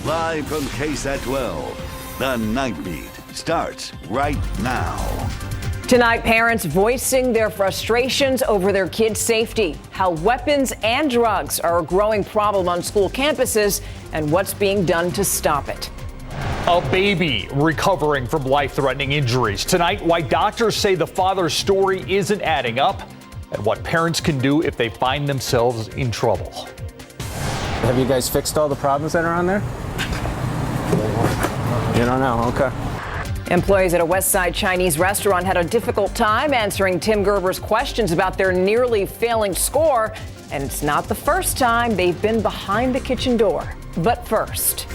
Live from KSAT 12, the Nightbeat starts right now. Tonight, parents voicing their frustrations over their kids' safety, how weapons and drugs are a growing problem on school campuses, and what's being done to stop it. A baby recovering from life-threatening injuries. Tonight, why doctors say the father's story isn't adding up, and what parents can do if they find themselves in trouble. Have you guys fixed all the problems that are on there? You don't know, okay. Employees at a West Side Chinese restaurant had a difficult time answering Tim Gerber's questions about their nearly failing score. And it's not the first time they've been behind the kitchen door. But first,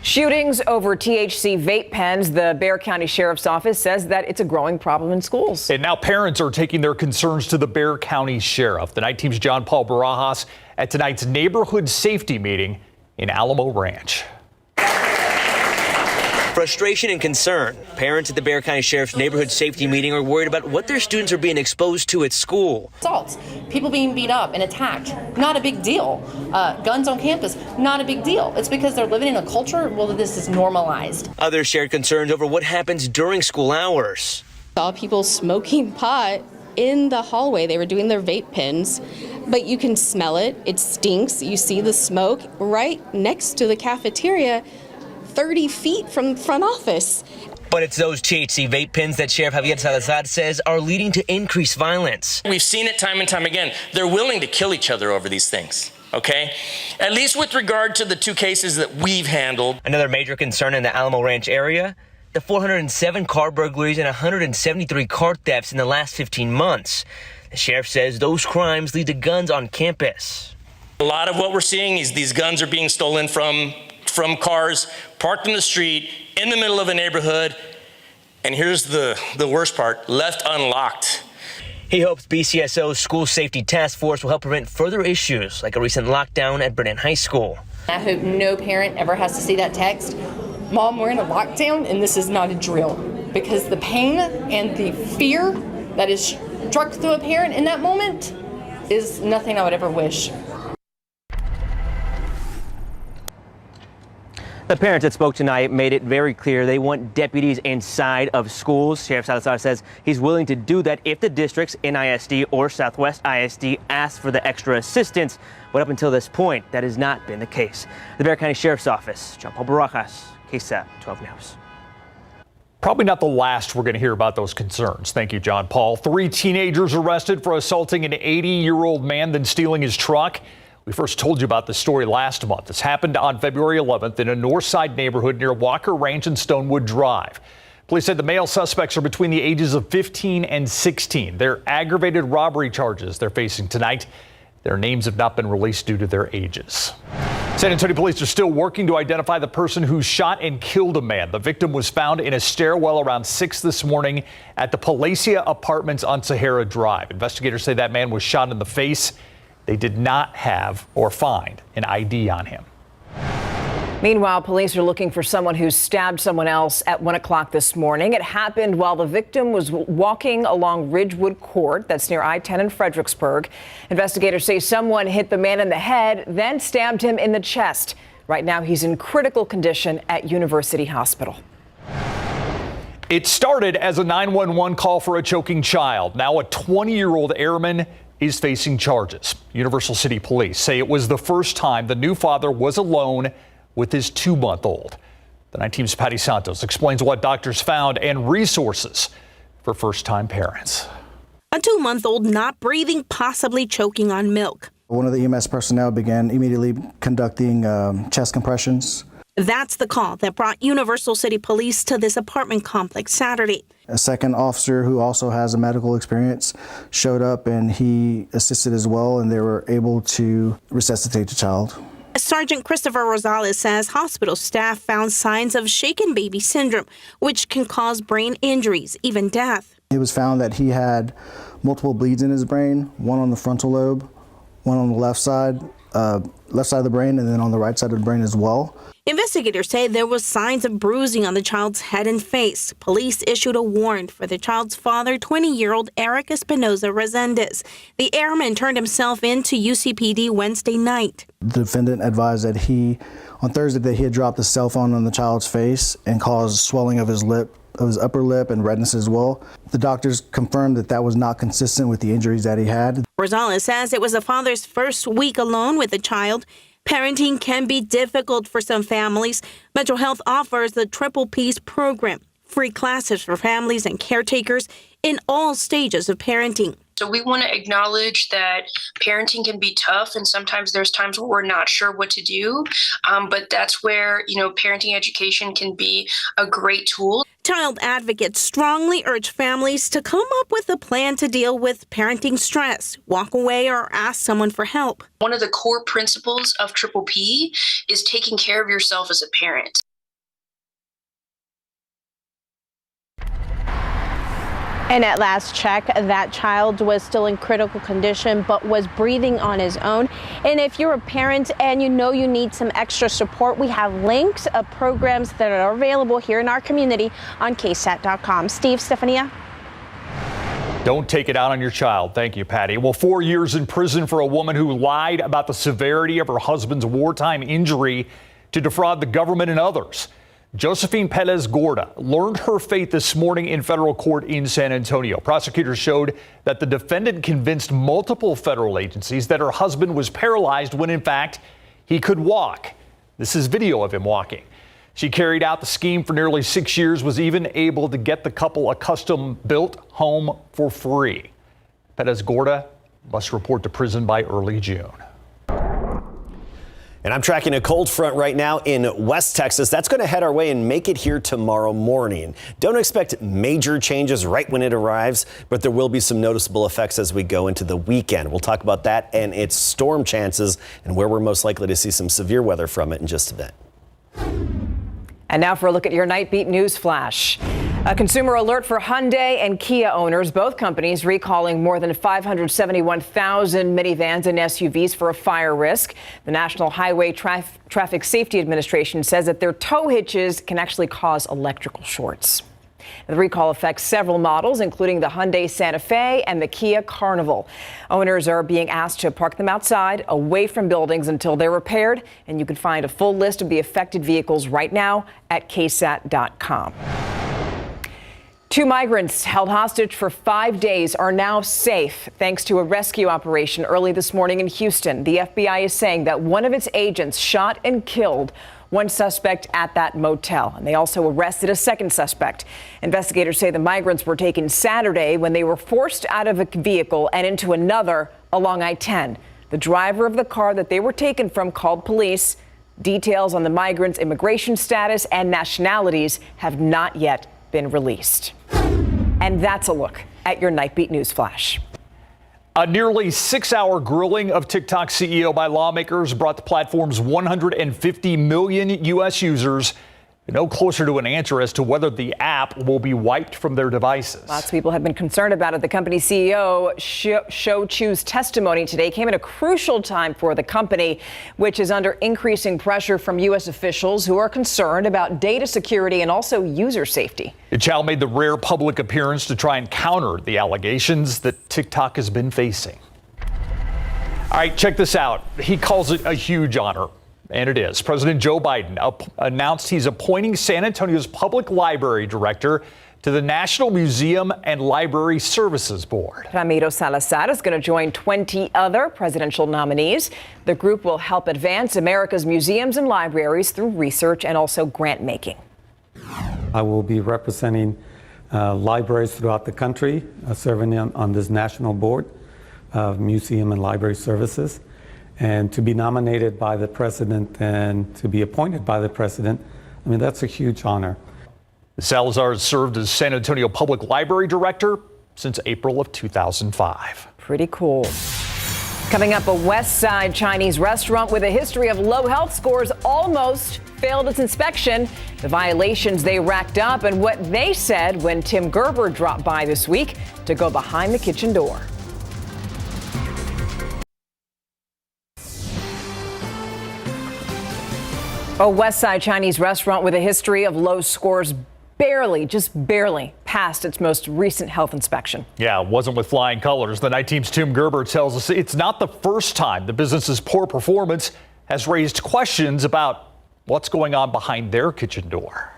shootings over THC vape pens. The Bexar County Sheriff's Office says that it's a growing problem in schools. And now parents are taking their concerns to the Bexar County Sheriff. The Night Team's John Paul Barajas at tonight's neighborhood safety meeting in Alamo Ranch. Frustration and concern. Parents at the Bexar County Sheriff's neighborhood safety meeting are worried about what their students are being exposed to at school. Assaults, people being beat up and attacked, not a big deal. Guns on campus, not a big deal. It's because they're living in a culture where this is normalized. Others shared concerns over what happens during school hours. Saw people smoking pot in the hallway. They were doing their vape pens, but you can smell it. It stinks. You see the smoke right next to the cafeteria, 30 feet from the front office. But it's those THC vape pens that Sheriff Javier Salazar says are leading to increased violence. We've seen it time and time again. They're willing to kill each other over these things, okay? At least with regard to the two cases that we've handled. Another major concern in the Alamo Ranch area, the 407 car burglaries and 173 car thefts in the last 15 months. The sheriff says those crimes lead to guns on campus. A lot of what we're seeing is these guns are being stolen from cars parked in the street in the middle of a neighborhood, and here's the worst part, left unlocked. He hopes BCSO's school safety task force will help prevent further issues like a recent lockdown at Burnett High School. I hope no parent ever has to see that text, "Mom, we're in a lockdown and this is not a drill," because the pain and the fear that is struck through a parent in that moment is nothing I would ever wish. The parents that spoke tonight made it very clear they want deputies inside of schools. Sheriff Salazar says he's willing to do that if the districts, NISD or Southwest ISD, ask for the extra assistance. But up until this point, that has not been the case. The Bexar County Sheriff's Office, John Paul Barajas, KSAT 12 News. Probably not the last we're going to hear about those concerns. Thank you, John Paul. 3 teenagers arrested for assaulting an 80-year-old man, then stealing his truck. We first told you about this story last month. This happened on February 11th in a north side neighborhood near Walker Ranch and Stonewood Drive. Police said the male suspects are between the ages of 15 and 16. They're aggravated robbery charges they're facing tonight. Their names have not been released due to their ages. San Antonio police are still working to identify the person who shot and killed a man. The victim was found in a stairwell around 6 this morning at the Palacia Apartments on Sahara Drive. Investigators say that man was shot in the face. They did not have or find an ID on him. Meanwhile, police are looking for someone who stabbed someone else at 1 o'clock this morning. It happened while the victim was walking along Ridgewood Court, that's near I-10 in Fredericksburg. Investigators say someone hit the man in the head, then stabbed him in the chest. Right now, he's in critical condition at University Hospital. It started as a 911 call for a choking child. Now a 20-year-old airman is facing charges. Universal City Police say it was the first time the new father was alone with his 2-month-old. The Night Team's Patty Santos explains what doctors found and resources for first-time parents. A 2-month-old not breathing, possibly choking on milk. One of the EMS personnel began immediately conducting chest compressions. That's the call that brought Universal City Police to this apartment complex Saturday. A second officer who also has a medical experience showed up and he assisted as well, and they were able to resuscitate the child. Sergeant Christopher Rosales says hospital staff found signs of shaken baby syndrome, which can cause brain injuries, even death. It was found that he had multiple bleeds in his brain, one on the frontal lobe, one on the left side, left side of the brain and then on the right side of the brain as well. Investigators say there was signs of bruising on the child's head and face. Police issued a warrant for the child's father, 20-year-old Eric Espinoza Resendez. The airman turned himself in to UCPD Wednesday night. The defendant advised that on Thursday, that he had dropped a cell phone on the child's face and caused swelling of his upper lip and redness as well. The doctors confirmed that was not consistent with the injuries that he had. Rosales says it was the father's first week alone with the child. Parenting can be difficult for some families. Metro Health offers the Triple P's program, free classes for families and caretakers in all stages of parenting. So we want to acknowledge that parenting can be tough, and sometimes there's times where we're not sure what to do. But that's where, parenting education can be a great tool. Child advocates strongly urge families to come up with a plan to deal with parenting stress, walk away, or ask someone for help. One of the core principles of Triple P is taking care of yourself as a parent. And at last check, that child was still in critical condition but was breathing on his own. And if you're a parent and you know you need some extra support, we have links of programs that are available here in our community on KSAT.com. Steve, Stefania. Don't take it out on your child. Thank you, Patty. Well, 4 years in prison for a woman who lied about the severity of her husband's wartime injury to defraud the government and others. Josephine Perez Gorda learned her fate this morning in federal court in San Antonio. Prosecutors showed that the defendant convinced multiple federal agencies that her husband was paralyzed when, in fact, he could walk. This is video of him walking. She carried out the scheme for nearly 6 years, was even able to get the couple a custom-built home for free. Perez Gorda must report to prison by early June. And I'm tracking a cold front right now in West Texas. That's going to head our way and make it here tomorrow morning. Don't expect major changes right when it arrives, but there will be some noticeable effects as we go into the weekend. We'll talk about that and its storm chances and where we're most likely to see some severe weather from it in just a bit. And now for a look at your Nightbeat News Flash. A consumer alert for Hyundai and Kia owners, both companies recalling more than 571,000 minivans and SUVs for a fire risk. The National Highway Traffic Safety Administration says that their tow hitches can actually cause electrical shorts. The recall affects several models, including the Hyundai Santa Fe and the Kia Carnival. Owners are being asked to park them outside, away from buildings until they're repaired. And you can find a full list of the affected vehicles right now at KSAT.com. 2 migrants held hostage for 5 days are now safe thanks to a rescue operation early this morning in Houston. The FBI is saying that one of its agents shot and killed one suspect at that motel, and they also arrested a second suspect. Investigators say the migrants were taken Saturday when they were forced out of a vehicle and into another along I-10. The driver of the car that they were taken from called police. Details on the migrants' immigration status and nationalities have not yet been released. And that's a look at your Nightbeat News Flash. A nearly 6-hour grilling of TikTok CEO by lawmakers brought the platform's 150 million U.S. users no closer to an answer as to whether the app will be wiped from their devices. Lots of people have been concerned about it. The company CEO Shou Chu's testimony today came at a crucial time for the company, which is under increasing pressure from U.S. officials who are concerned about data security and also user safety. Chow made the rare public appearance to try and counter the allegations that TikTok has been facing. All right, check this out. He calls it a huge honor. And it is. President Joe Biden announced he's appointing San Antonio's public library director to the National Museum and Library Services Board. Ramiro Salazar is going to join 20 other presidential nominees. The group will help advance America's museums and libraries through research and also grant making. I will be representing libraries throughout the country, serving on this national board of museum and library services. And to be nominated by the president and to be appointed by the president, I mean, that's a huge honor. Salazar has served as San Antonio Public Library Director since April of 2005. Pretty cool. Coming up, a West Side Chinese restaurant with a history of low health scores almost failed its inspection. The violations they racked up and what they said when Tim Gerber dropped by this week to go behind the kitchen door. A West Side Chinese restaurant with a history of low scores just barely passed its most recent health inspection. Yeah, it wasn't with flying colors. The Night Team's Tim Gerber tells us it's not the first time the business's poor performance has raised questions about what's going on behind their kitchen door.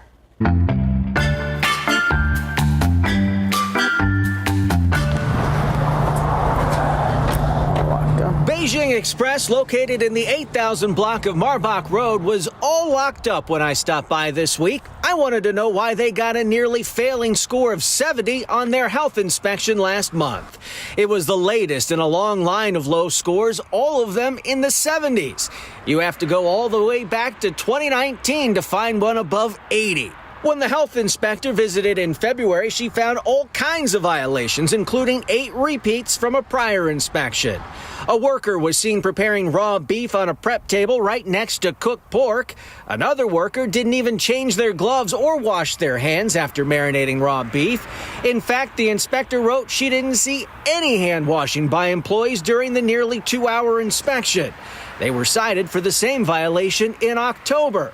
Beijing Express, located in the 8,000 block of Marbach Road, was all locked up when I stopped by this week. I wanted to know why they got a nearly failing score of 70 on their health inspection last month. It was the latest in a long line of low scores, all of them in the 70s. You have to go all the way back to 2019 to find one above 80. When the health inspector visited in February, she found all kinds of violations, including 8 repeats from a prior inspection. A worker was seen preparing raw beef on a prep table right next to cooked pork. Another worker didn't even change their gloves or wash their hands after marinating raw beef. In fact, the inspector wrote she didn't see any hand washing by employees during the nearly 2-hour inspection. They were cited for the same violation in October.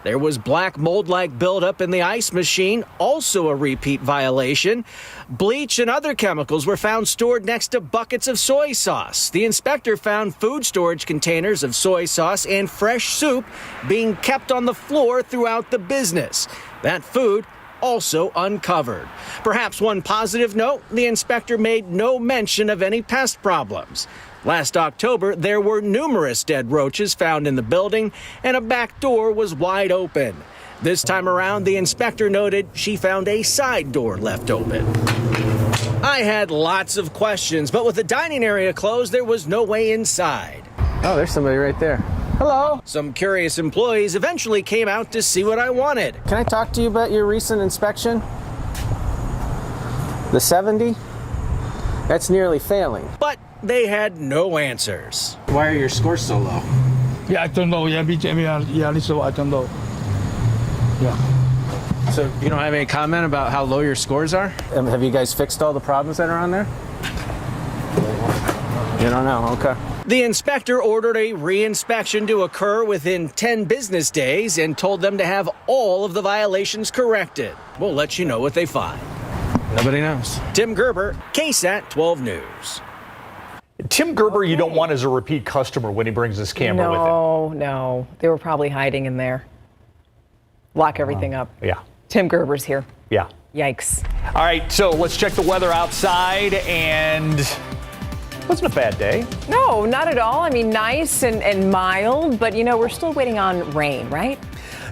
There was black mold-like buildup in the ice machine, also a repeat violation. Bleach and other chemicals were found stored next to buckets of soy sauce. The inspector found food storage containers of soy sauce and fresh soup being kept on the floor throughout the business. That food also uncovered. Perhaps one positive note, the inspector made no mention of any pest problems. Last October, there were numerous dead roaches found in the building, and a back door was wide open. This time around, the inspector noted she found a side door left open. I had lots of questions, but with the dining area closed, there was no way inside. Oh, there's somebody right there. Hello. Some curious employees eventually came out to see what I wanted. Can I talk to you about your recent inspection? The 70? That's nearly failing. But they had no answers. Why are your scores so low? Yeah, I don't know. Yeah, so I don't know. Yeah. So you don't have any comment about how low your scores are? Have you guys fixed all the problems that are on there? You don't know, okay. The inspector ordered a re-inspection to occur within 10 business days and told them to have all of the violations corrected. We'll let you know what they find. Nobody knows. Tim Gerber, KSAT 12 News. Tim Gerber, you don't want as a repeat customer when he brings his camera with him. No. They were probably hiding in there. Lock everything up. Yeah. Tim Gerber's here. Yeah. Yikes. All right, so let's check the weather outside, and it wasn't a bad day. No, not at all. I mean, nice and mild, but, we're still waiting on rain, right?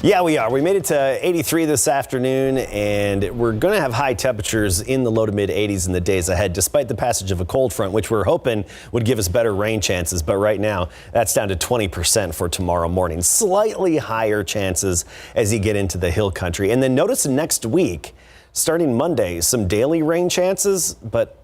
Yeah, we are. We made it to 83 this afternoon, and we're going to have high temperatures in the low to mid 80s in the days ahead, despite the passage of a cold front, which we're hoping would give us better rain chances. But right now, that's down to 20% for tomorrow morning. Slightly higher chances as you get into the hill country. And then notice next week, starting Monday, some daily rain chances, but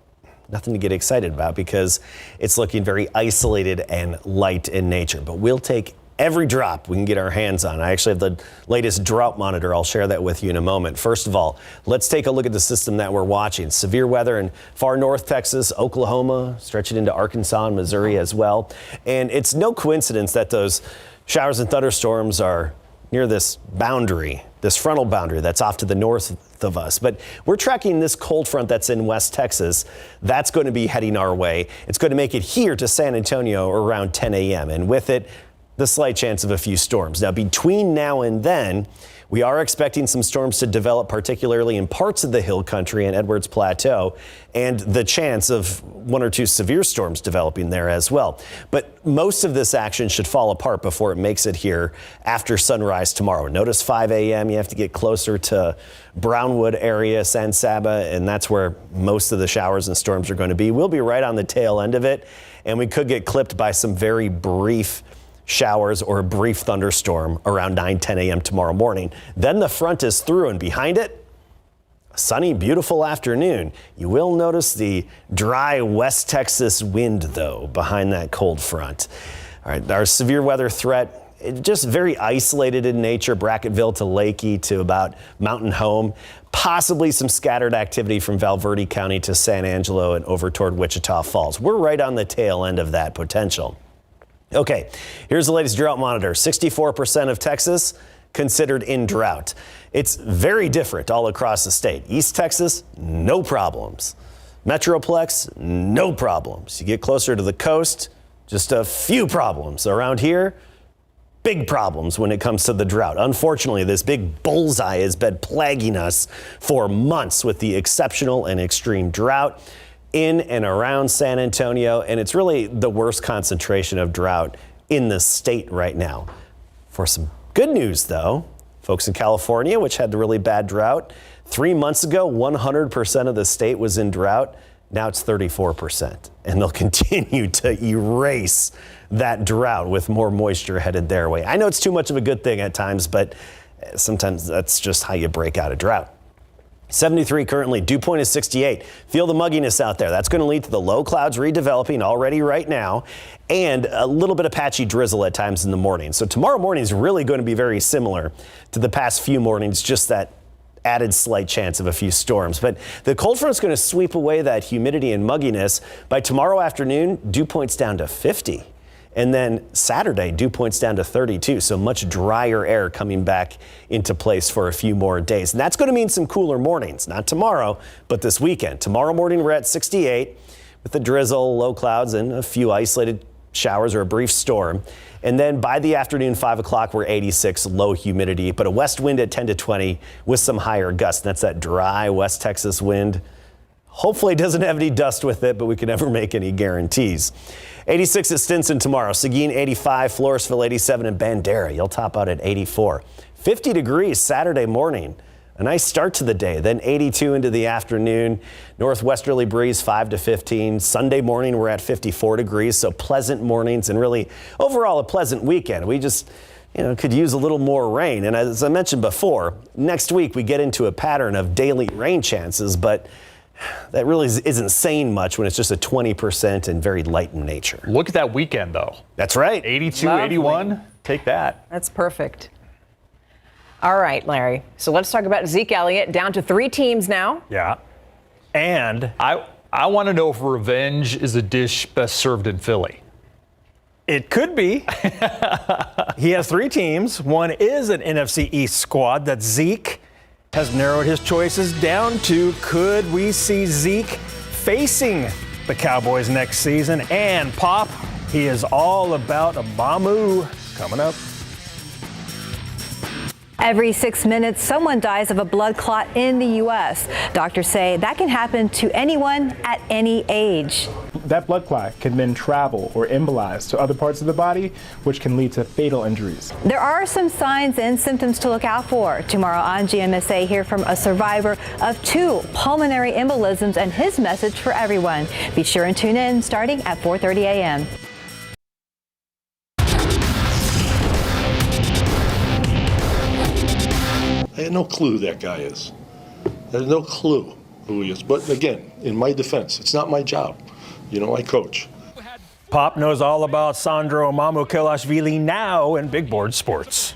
nothing to get excited about because it's looking very isolated and light in nature. But we'll take every drop we can get our hands on. I actually have the latest drought monitor. I'll share that with you in a moment. First of all, let's take a look at the system that we're watching. Severe weather in far north Texas, Oklahoma, stretching into Arkansas and Missouri as well. And it's no coincidence that those showers and thunderstorms are near this boundary, this frontal boundary that's off to the north of us. But we're tracking this cold front that's in West Texas. That's going to be heading our way. It's going to make it here to San Antonio around 10 a.m. And with it, the slight chance of a few storms. Now, between now and then, we are expecting some storms to develop, particularly in parts of the hill country and Edwards Plateau, and the chance of 1 or 2 severe storms developing there as well. But most of this action should fall apart before it makes it here after sunrise tomorrow. Notice 5 a.m. You have to get closer to Brownwood area, San Saba, and that's where most of the showers and storms are going to be. We'll be right on the tail end of it, and we could get clipped by some very brief showers or a brief thunderstorm around 9-10 a.m. tomorrow morning. Then the front is through, and behind it, a sunny, beautiful afternoon. You will notice the dry West Texas wind, though, behind that cold front. All right, our severe weather threat, just very isolated in nature, Brackettville to Lakey to about Mountain Home. Possibly some scattered activity from Valverde County to San Angelo and over toward Wichita Falls. We're right on the tail end of that potential. Okay, here's the latest drought monitor. 64% of Texas considered in drought. It's very different all across the state. East Texas, no problems. Metroplex, no problems. You get closer to the coast, just a few problems. Around here, big problems when it comes to the drought. Unfortunately, this big bullseye has been plaguing us for months with the exceptional and extreme drought in and around San Antonio, and it's really the worst concentration of drought in the state right now. For some good news, though, folks in California, which had the really bad drought, 3 months ago, 100% of the state was in drought. Now it's 34%, and they'll continue to erase that drought with more moisture headed their way. I know it's too much of a good thing at times, but sometimes that's just how you break out a drought. 73 currently, dew point is 68. Feel the mugginess out there. That's going to lead to the low clouds redeveloping already right now and a little bit of patchy drizzle at times in the morning. So tomorrow morning is really going to be very similar to the past few mornings, just that added slight chance of a few storms. But the cold front is going to sweep away that humidity and mugginess. By tomorrow afternoon, dew point's down to 50. And then Saturday, dew point's down to 32, so much drier air coming back into place for a few more days. And that's going to mean some cooler mornings, not tomorrow, but this weekend. Tomorrow morning, we're at 68 with the drizzle, low clouds, and a few isolated showers or a brief storm. And then by the afternoon, 5 o'clock, we're 86, low humidity, but a west wind at 10 to 20 with some higher gusts. That's that dry West Texas wind. Hopefully it doesn't have any dust with it, but we can never make any guarantees. 86 at Stinson tomorrow, Seguin 85, Floresville 87, and Bandera. You'll top out at 84. 50 degrees Saturday morning. A nice start to the day, then 82 into the afternoon. Northwesterly breeze 5 to 15. Sunday morning, we're at 54 degrees, so pleasant mornings and really overall a pleasant weekend. We just could use a little more rain. And as I mentioned before, next week we get into a pattern of daily rain chances, but that really isn't saying much when it's just a 20% and very light in nature. Look at that weekend, though. That's right. 82, Lovely. 81. Take that. That's perfect. All right, Larry. So let's talk about Zeke Elliott. Down to 3 teams now. Yeah. And I want to know if revenge is a dish best served in Philly. It could be. He has 3 teams. One is an NFC East squad. That's Zeke. Has narrowed his choices down to, could we see Zeke facing the Cowboys next season? And Pop, he is all about a Mamu coming up. Every 6 minutes, someone dies of a blood clot in the U.S. Doctors say that can happen to anyone at any age. That blood clot can then travel or embolize to other parts of the body, which can lead to fatal injuries. There are some signs and symptoms to look out for. Tomorrow on GMSA, hear from a survivor of 2 pulmonary embolisms and his message for everyone. Be sure and tune in starting at 4:30 a.m. I had no clue who that guy is. I had no clue who he is. But again, in my defense, it's not my job. I coach. Pop knows all about Sandro Mamukelashvili now in big board sports.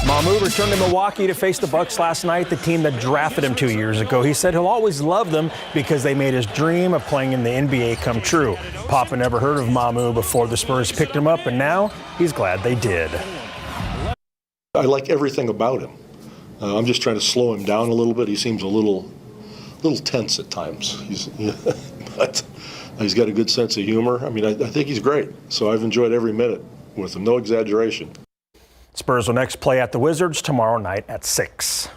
Mamu returned to Milwaukee to face the Bucks last night, the team that drafted him 2 years ago. He said he'll always love them because they made his dream of playing in the NBA come true. Pop had never heard of Mamu before the Spurs picked him up, and now he's glad they did. I like everything about him. I'm just trying to slow him down a little bit. He seems a little tense at times. But he's got a good sense of humor. I mean, I think he's great. So I've enjoyed every minute with him, no exaggeration. Spurs will next play at the Wizards tomorrow night at 6.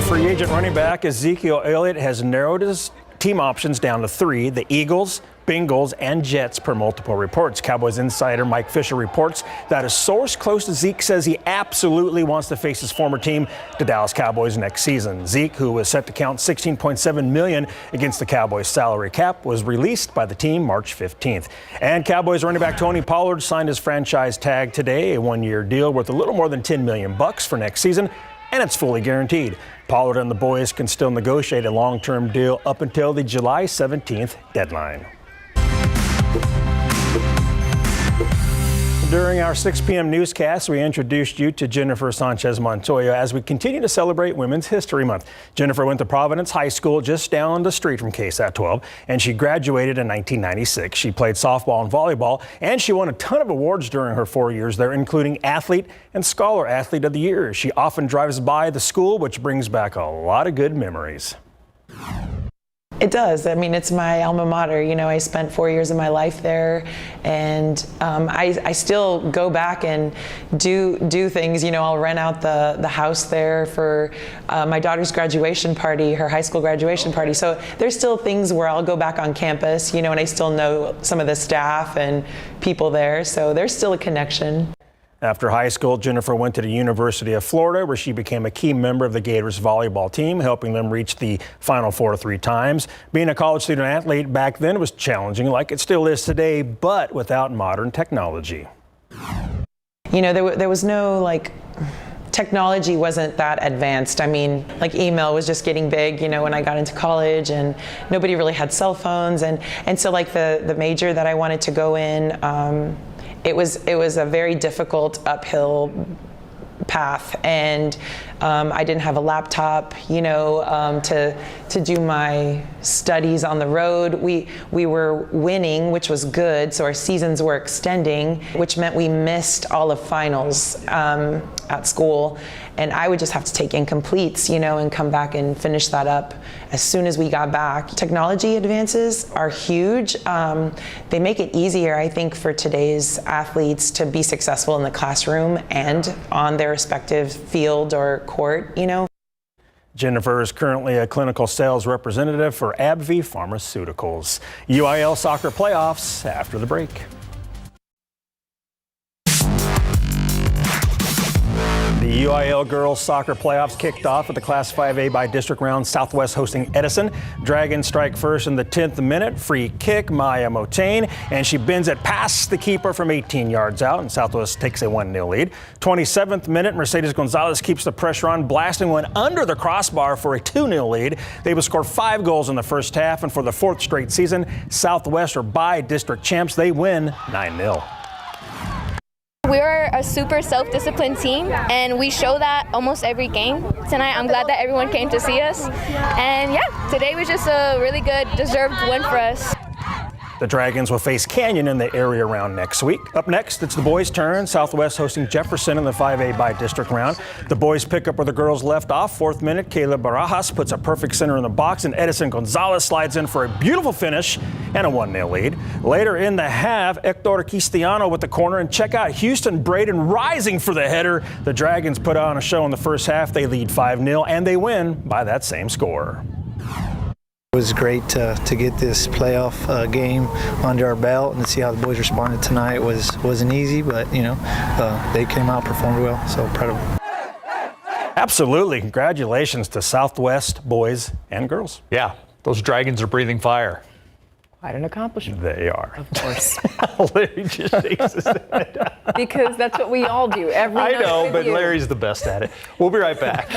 Free agent running back Ezekiel Elliott has narrowed his team options down to 3, the Eagles, Bengals, and Jets per multiple reports. Cowboys insider Mike Fisher reports that a source close to Zeke says he absolutely wants to face his former team, the Dallas Cowboys, next season. Zeke, who was set to count $16.7 million against the Cowboys salary cap, was released by the team March 15th. And Cowboys running back Tony Pollard signed his franchise tag today, a 1-year deal worth a little more than $10 million for next season, and it's fully guaranteed. Pollard and the boys can still negotiate a long-term deal up until the July 17th deadline. During our 6 p.m. newscast, we introduced you to Jennifer Sanchez Montoya as we continue to celebrate Women's History Month. Jennifer went to Providence High School just down the street from KSAT 12, and she graduated in 1996. She played softball and volleyball, and she won a ton of awards during her 4 years there, including Athlete and Scholar Athlete of the Year. She often drives by the school, which brings back a lot of good memories. It does. I mean, it's my alma mater. You know, I spent 4 years of my life there, and I still go back and do things. You know, I'll rent out the house there for my daughter's graduation party, her high school graduation party. So there's still things where I'll go back on campus, you know, and I still know some of the staff and people there. So there's still a connection. After high school, Jennifer went to the University of Florida, where she became a key member of the Gators volleyball team, helping them reach the Final Four 3 times. Being a college student athlete back then was challenging, like it still is today, but without modern technology. You know, there was no, like, technology wasn't that advanced. I mean, like, email was just getting big, you know, when I got into college, and nobody really had cell phones. And so, like, the major that I wanted to go in, it was a very difficult uphill path, and I didn't have a laptop, you know, to do my studies on the road. We were winning, which was good, so our seasons were extending, which meant we missed all of finals at school, and I would just have to take incompletes, you know, and come back and finish that up as soon as we got back. Technology advances are huge. They make it easier, I think, for today's athletes to be successful in the classroom and on their respective field or court, you know. Jennifer is currently a clinical sales representative for AbbVie Pharmaceuticals. UIL soccer playoffs after the break. The UIL girls soccer playoffs kicked off with the Class 5A by district round. Southwest hosting Edison. Dragons strike first in the 10th minute. Free kick, Maya Motain, and she bends it past the keeper from 18 yards out, and Southwest takes a 1-0 lead. 27th minute, Mercedes Gonzalez keeps the pressure on, blasting one under the crossbar for a 2-0 lead. They would score 5 goals in the first half, and for the 4th straight season, Southwest are by district champs. They win 9-0. We're a super self-disciplined team, and we show that almost every game. Tonight, I'm glad that everyone came to see us. And yeah, today was just a really good, deserved win for us. The Dragons will face Canyon in the area round next week. Up next, it's the boys' turn. Southwest hosting Jefferson in the 5A by district round. The boys pick up where the girls left off. 4th minute, Kayla Barajas puts a perfect center in the box, and Edison Gonzalez slides in for a beautiful finish and a 1-0 lead. Later in the half, Hector Cristiano with the corner, and check out Houston Braden rising for the header. The Dragons put on a show in the first half. They lead 5-0, and they win by that same score. It was great to get this playoff game under our belt, and to see how the boys responded tonight wasn't easy, but you know, they came out, performed well, so proud of them. Absolutely. Congratulations to Southwest boys and girls. Yeah, those Dragons are breathing fire. Quite an accomplishment. They are. Of course. Larry just shakes his head. Because that's what we all do every night. I know, with but you. Larry's the best at it. We'll be right back.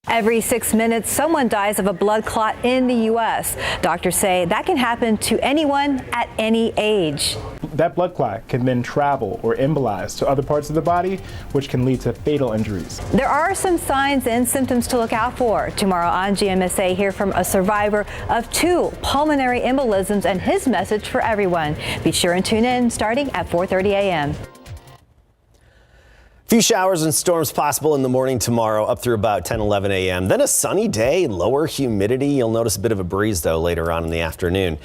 Every 6 minutes, someone dies of a blood clot in the U.S. Doctors say that can happen to anyone at any age. That blood clot can then travel or embolize to other parts of the body, which can lead to fatal injuries. There are some signs and symptoms to look out for. Tomorrow on GMSA, hear from a survivor of 2 pulmonary embolisms and his message for everyone. Be sure and tune in starting at 4:30 a.m. Few showers and storms possible in the morning tomorrow up through about 10-11 a.m. Then a sunny day, lower humidity. You'll notice a bit of a breeze, though, later on in the afternoon.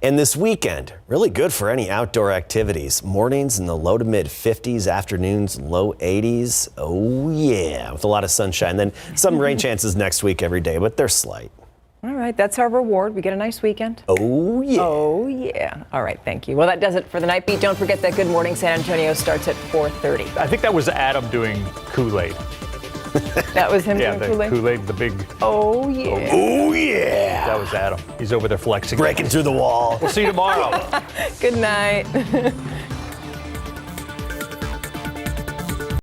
And this weekend, really good for any outdoor activities. Mornings in the low to mid 50s, afternoons low 80s. Oh, yeah, with a lot of sunshine. Then some rain chances next week every day, but they're slight. All right, that's our reward. We get a nice weekend. Oh, yeah. Oh, yeah. All right, thank you. Well, that does it for the Night Beat. Don't forget that Good Morning San Antonio starts at 4:30. I think that was Adam doing Kool-Aid. That was him doing the Kool-Aid? Kool-Aid, the big. Oh, yeah. Oh, yeah. That was Adam. He's over there flexing. Breaking through the wall. We'll see you tomorrow. Good night.